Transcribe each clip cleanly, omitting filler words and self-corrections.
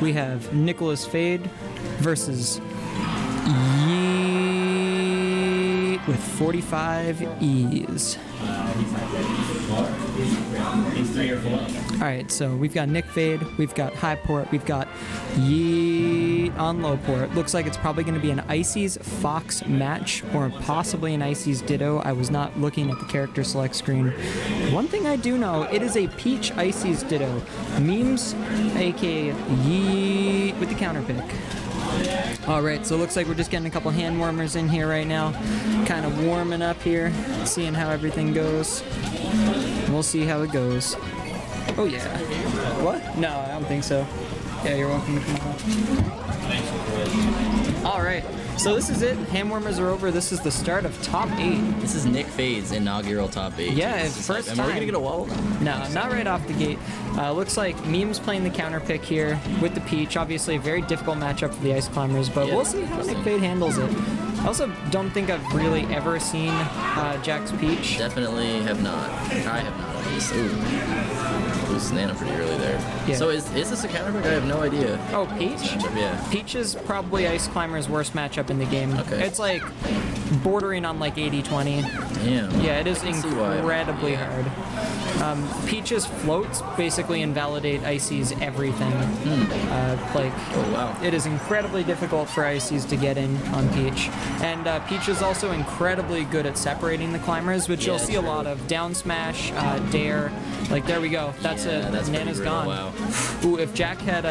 we have NickFade versus YEEEEEET with 45 E's. Alright, so we've got NickFade, we've got high port, we've got YEEEEEET on low port. Looks like it's probably going to be an Icy's Fox match or possibly an Icy's Ditto. I was not looking at the character select screen. One thing I do know, it is a Peach Icy's Ditto. Memes, aka YEEEEEET with the counter pick. Alright, so it looks like we're just getting a couple hand warmers in here right now. Kind of warming up here, seeing how everything goes. We'll see how it goes. Oh yeah. What? No, I don't think so. Yeah, you're welcome to come on. Alright, so this is it. Hand warmers are over. This is the start of top 8. This is NickFade's inaugural top 8. Yeah, it's first time. Am I gonna get a wall? No, not right off the gate. Looks like Meme's playing the counter pick here with the Peach. Obviously a very difficult matchup for the Ice Climbers, but we'll see how NickFade handles it. I also don't think I've really ever seen Jack's Peach. Definitely have not. I have not at least. Ooh. Loses Nana pretty early there. Yeah. So is this a counter pick? I have no idea. Oh, Peach? Yeah. Peach is probably Ice Climber's worst matchup in the game. Okay. It's like bordering on like 80-20. Damn. Yeah, it is incredibly hard. Peach's floats basically invalidate Icy's everything. Oh wow. It is incredibly difficult for Icy's to get in on Peach. And Peach is also incredibly good at separating the climbers, which you'll see a lot of. Down smash, dare. Like, there we go. That's it. That's Nana's gone. Wow. Ooh, if Jack had,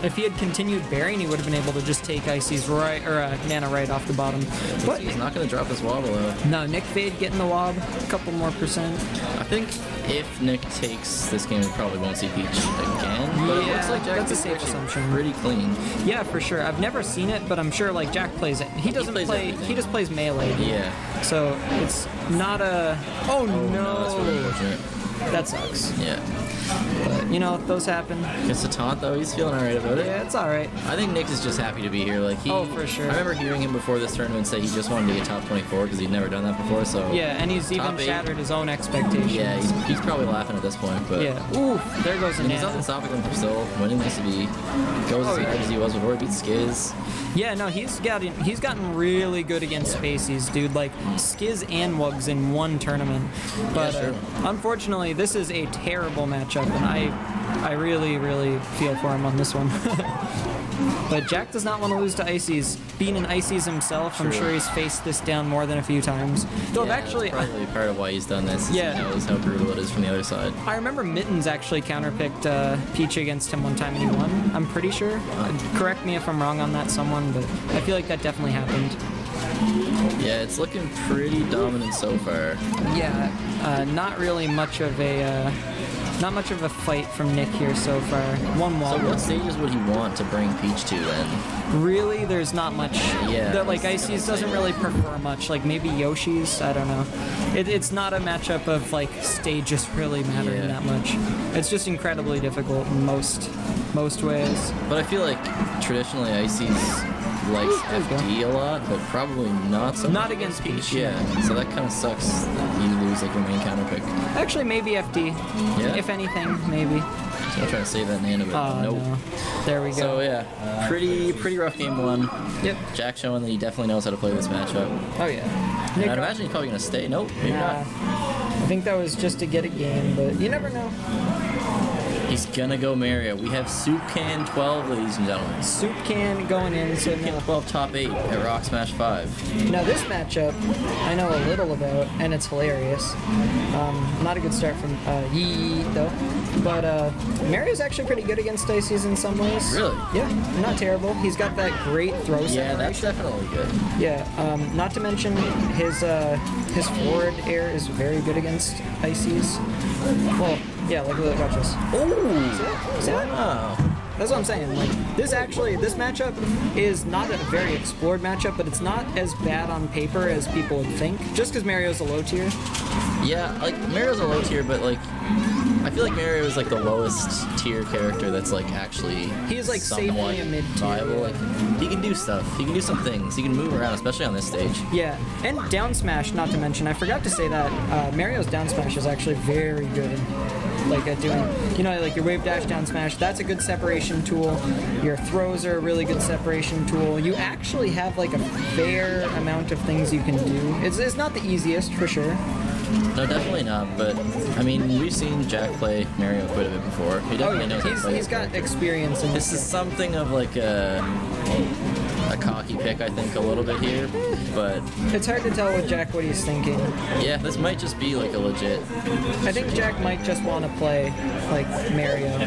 if he had continued bearing, he would have been able to just take Icy's right, or Nana right off the bottom. But he's not going to drop his wobble though. No, NickFade getting the wob, a couple more percent. I think if Nick takes this game, we probably won't see Peach again. But it looks like Jack that's a safe assumption. Pretty clean. Yeah, for sure. I've never seen it, but I'm sure like Jack plays it. He doesn't play. He just plays melee. Yeah. So it's not a. Oh no. That's really unfortunate. That sucks. Yeah. But, you know, those happen. It's a taunt, though. He's feeling alright about it. Yeah, it's alright. I think Nick is just happy to be here. Like oh, for sure. I remember hearing him before this tournament say he just wanted to get top 24 because he'd never done that before, so... Yeah, and he's even shattered his own expectations. Yeah, he's probably laughing at this point, but... Yeah. Ooh, there goes the Nana. He's nothing stopping him from still winning this if he goes as hard as he was before. He beats Skiz. Yeah, no, he's gotten really good against Spaceys, dude. Like, Skiz and Wugs in one tournament. But unfortunately, this is a terrible matchup, and I really, really feel for him on this one. But Jack does not want to lose to Icy's. Being an Icy's himself, I'm sure he's faced this down more than a few times. Though yeah, actually, that's probably part of why he's done this. Is he knows how brutal it is from the other side. I remember Mittens actually counterpicked Peach against him one time and he won. I'm pretty sure. Correct me if I'm wrong on that, someone, but I feel like that definitely happened. Yeah, it's looking pretty dominant so far. Yeah, not really much of a. Not much of a fight from Nick here so far. One wall. So what stages would he want to bring Peach to then? Really, there's not much. Yeah. Like Icy's doesn't really prefer much. Like maybe Yoshi's. I don't know. It's not a matchup of like stages really mattering that much. It's just incredibly difficult in most ways. But I feel like traditionally Icy's likes FD a lot, but probably not so much. Not against Peach. Yeah. So that kind of sucks that you lose like your main counter pick. Actually, maybe FD. Yeah. If anything, maybe. So I'm trying to save that Nana, but nope. No. There we go. So yeah, pretty rough game one. Yep. Jack showing that he definitely knows how to play this matchup. Oh yeah. And I'd imagine he's probably gonna stay. Nope, maybe not. I think that was just to get a game, but you never know. He's gonna go Mario. We have Soup Can 12, ladies and gentlemen. Soup Can going in. So Soup Can 12 top 8 at Rock Smash 5. Now this matchup, I know a little about, and it's hilarious. Not a good start from YEEEEEET though. But Mario's actually pretty good against Icy's in some ways. Really? Yeah, not terrible. He's got that great throw separation. Yeah, that's definitely good. Yeah, not to mention his forward air is very good against Icy's. Well, yeah, like watch this. Oh! See that? Wow. That's what I'm saying. Like this matchup is not a very explored matchup, but it's not as bad on paper as people would think. Just because Mario's a low tier. Yeah, like Mario's a low tier, but like I feel like Mario is like the lowest tier character that's like actually he's like safely a mid tier. Viable. Like he can do stuff. He can do some things. He can move around, especially on this stage. Yeah, and down smash. Not to mention, I forgot to say that Mario's down smash is actually very good. like at doing, you know, like your wave dash down smash. That's a good separation tool. Your throws are a really good separation tool. You actually have like a fair amount of things you can do. It's not the easiest for sure. No, definitely not. But I mean, we've seen Jack play Mario quite a bit before. He definitely knows how to play. He's got experience in this. Is something of like a cocky pick, I think, a little bit here, but it's hard to tell with Jack what he's thinking. Yeah, this might just be like a legit. I think Jack might just want to play like Mario.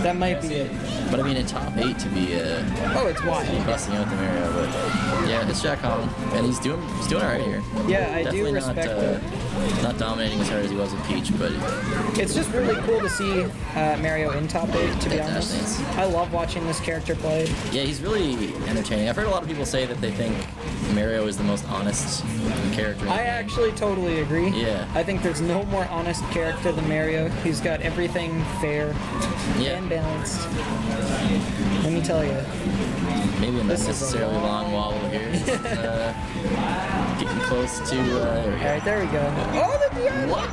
That might be it. But I mean, in top 8 to be oh, it's wild. Busting out the Mario, but yeah, it's Jack Hong, and he's doing alright here. Yeah, I Definitely do respect it. Not dominating as hard as he was with Peach, but it's just really cool to see Mario in top 8. To be honest, I love watching this character play. Yeah, he's really entertaining. I've heard a lot of people say that they think Mario is the most honest character. I actually totally agree. Yeah. I think there's no more honest character than Mario. He's got everything fair and balanced. Let me tell you. Maybe a necessarily long wobble here. Getting close to. Alright, there we go. Oh, the DI! What?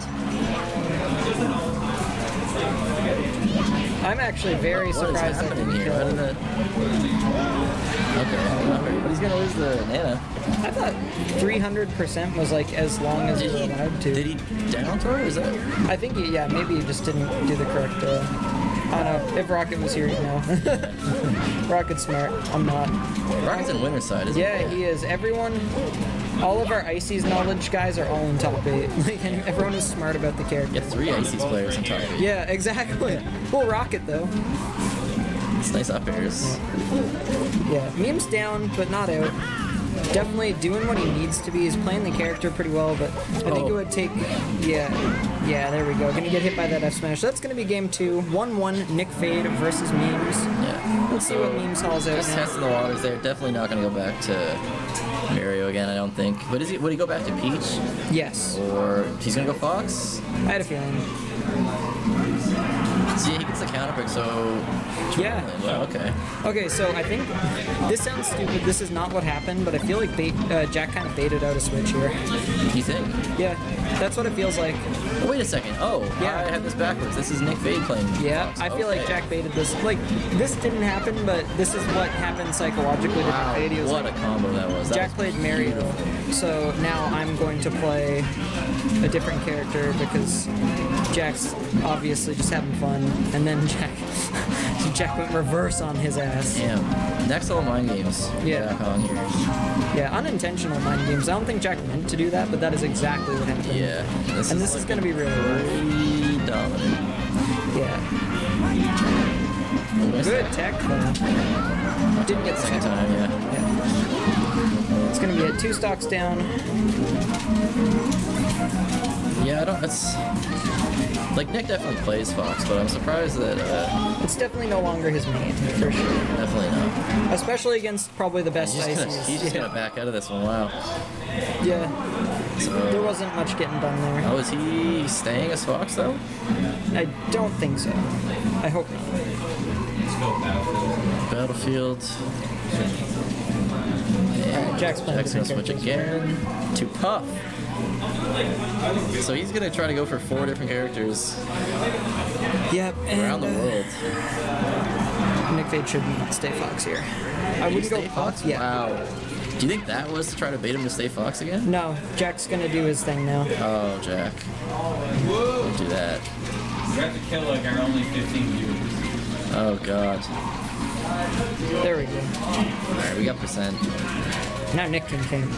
I'm actually very surprised that didn't kill. How did that? Okay, but he's gonna lose the Nana. I thought 300% was like as long as you're allowed to. Did he down throw? Is that? I think yeah, maybe he just didn't do the correct. I don't know. If Rocket was here, you know. Rocket's smart. I'm not. Rocket's in winner's side, isn't he? Yeah, he is. All of our Ices knowledge guys are all in top 8. Like, everyone is smart about the character. You have 3 Ices players in top 8. Yeah, exactly. Well, Rocket though. It's nice up airs. Yeah, meme's down, but not out. Definitely doing what he needs to be. He's playing the character pretty well, but I think it would take... Yeah, there we go. Gonna get hit by that F smash. That's gonna be game 2. 1-1, NickFade versus Memes. Yeah. Let's see what Memes hauls out Just now. testing the waters there. Definitely not gonna go back to Mario again, I don't think. But would he go back to Peach? Yes. Or he's gonna go Fox? I had a feeling. See, he gets the counter pick, so... Yeah. Well, okay. Okay, so I think this sounds stupid. This is not what happened, but I feel like Jack kind of baited out a switch here. You think? Yeah, that's what it feels like. Oh, wait a second. Oh, yeah. I had this backwards. This is NickFade playing. Yeah, Fox. I feel like Jack baited this. Like, this didn't happen, but this is what happened psychologically to NickFade. What a combo that was. Jack played Mario, so now I'm going to play a different character because Jack's obviously just having fun, and then Jack went reverse on his ass. Damn. Next level mind games. Yeah. Jack on here. Yeah, unintentional mind games. I don't think Jack meant to do that, but that is exactly what happened. Yeah. This is going to be really pretty dominant. Yeah. Good tech, though. Didn't get the Second time, yeah. It's going to be at 2 stocks down. Yeah, it's... Like, Nick definitely plays Fox, but I'm surprised that, It's definitely no longer his main, for sure. Definitely not. Especially against probably the best Ices. He's just gonna back out of this one, wow. Yeah. So, there wasn't much getting done there. Oh, is he staying as Fox, though? I don't think so. I hope not. Battlefield. Alright, Jack's playing Jack's gonna switch again to Puff. So he's gonna try to go for 4 different characters. Yep, and around the world. NickFade should stay Fox here. I wouldn't go Fox? Yeah. Wow. Do you think that was to try to bait him to stay Fox again? No, Jack's gonna do his thing now. Oh, Jack. Don't do that. We have to kill like our only 15 viewers. Oh god. There we go. Alright, we got percent. Now Nick can came.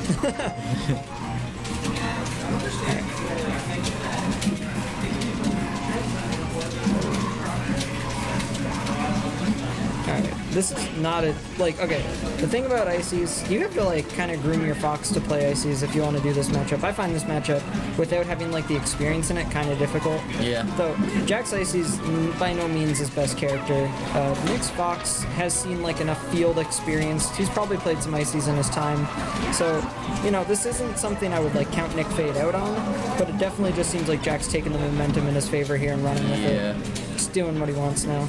Alright, this is not a, like, okay, the thing about Ices, you have to, like, kind of groom your Fox to play Ices if you want to do this matchup. I find this matchup, without having, like, the experience in it, kind of difficult. Yeah. Though, Jack's Ices, by no means his best character. Nick's Fox has seen, like, enough field experience. He's probably played some Ices in his time. So, you know, this isn't something I would, like, count NickFade out on, but it definitely just seems like Jack's taking the momentum in his favor here and running with it. Just doing what he wants now.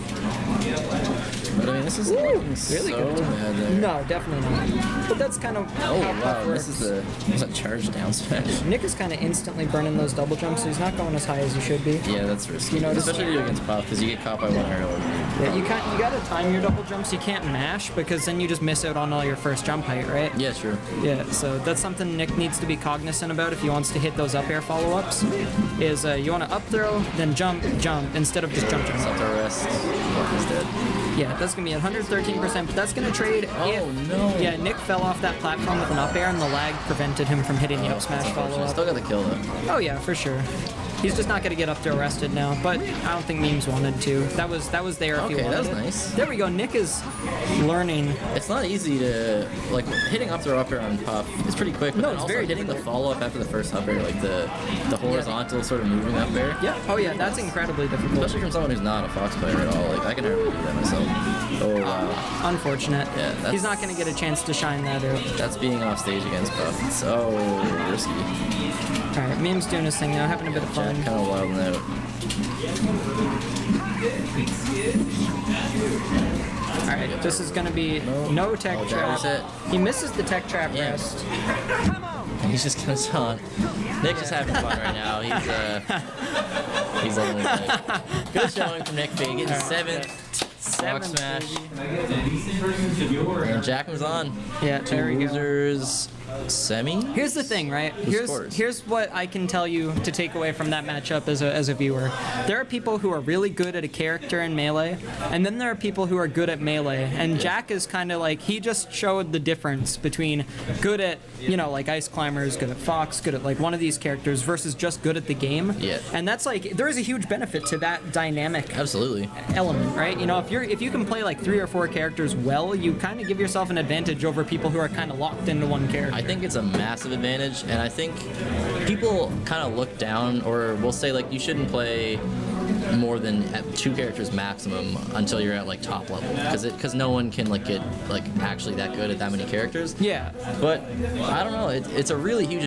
But I mean, dang, this isn't looking really so good. bad there. No, definitely not. But that's kind of Oh how wow, Puff works. this is a charge down smash. Nick is kind of instantly burning those double jumps, so he's not going as high as he should be. Yeah, that's risky. You notice- Especially against Puff, because you get caught by one arrow. Yeah, you gotta time your double jumps. You can't mash because then you just miss out on all your first jump height, right? Yeah, true. Yeah, so that's something Nick needs to be cognizant about if he wants to hit those up air follow-ups. Is you want to up throw, then jump, instead of just jump. Up to rest. Oh, he's dead. Yeah, that's gonna be at 113%, but that's gonna trade. Oh, no. Yeah, Nick fell off that platform with an up air, and the lag prevented him from hitting the up smash follow-up. Still got the kill though. Oh yeah, for sure. He's just not gonna get up throw arrested now, but I don't think Memes wanted to. That was there if he Okay, wanted that was it. nice. There we go. Nick is learning. It's not easy to like hitting up throw up air on Puff. It's pretty quick, but No, then it's also very hitting the difficult. follow up after the first up air, like the horizontal sort of moving up air. Yeah. Oh yeah, that's incredibly difficult. Especially from someone who's not a Fox player at all. Like I can hardly do that myself. Oh wow. Unfortunate. Yeah, that's- He's not gonna get a chance to shine that out. That's being off stage against Puff. It's so risky. All right, Memes doing his thing now, having a bit of Jack fun. kind of wilding out. All right, this is gonna be no tech Oh, trap. that was it. He misses the tech trap Yeah. rest. He's just gonna taunt. Nick's just having fun right now. He's loving his night. Good showing from NickFade. Getting seventh. Rock smash. And Jack moves on. Yeah, there we go. Losers semi. Here's the thing, right? scores? Here's what I can tell you to take away from that matchup as a viewer. There are people who are really good at a character in Melee, and then there are people who are good at Melee. And Jack is kind of like, he just showed the difference between good at, like Ice Climbers, good at Fox, good at like one of these characters versus just good at the game. Yeah. And that's like, there is a huge benefit to that dynamic Absolutely. element, right? If you can play like 3 or 4 characters well, you kind of give yourself an advantage over people who are kind of locked into one character. I think it's a massive advantage, and I think people kind of look down, or will say like you shouldn't play more than 2 characters maximum until you're at like top level, because no one can like get like actually that good at that many characters. Yeah. But I don't know, it's a really huge